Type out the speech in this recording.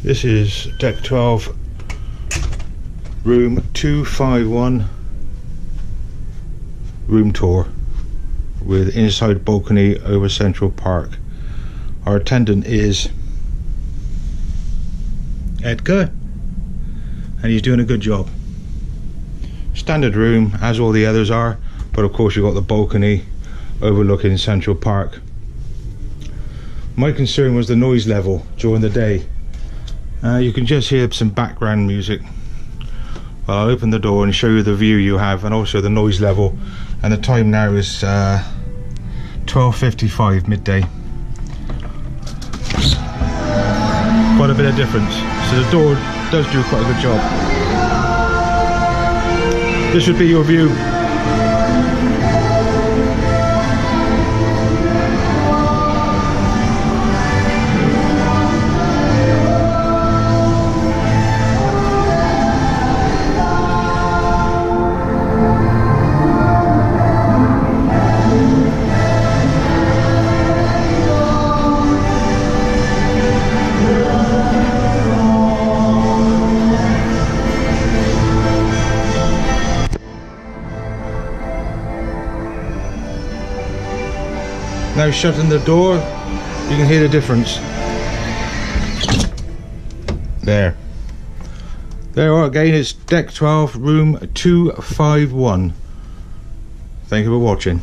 This is deck 12, room 251, room tour with inside balcony over Central Park. Our attendant is Edgar, and he's doing a good job. Standard room, as all the others are, but of course you've got the balcony overlooking Central Park. My concern was the noise level during the day. You can just hear some background music. Well, I'll open the door and show you the view you have and also the noise level. And the time now is 12:55 midday. Quite a bit of difference. So the door does do quite a good job. This would be your view. Now shutting the door, you can hear the difference. There you are again, it's deck 12, room 251. Thank you for watching.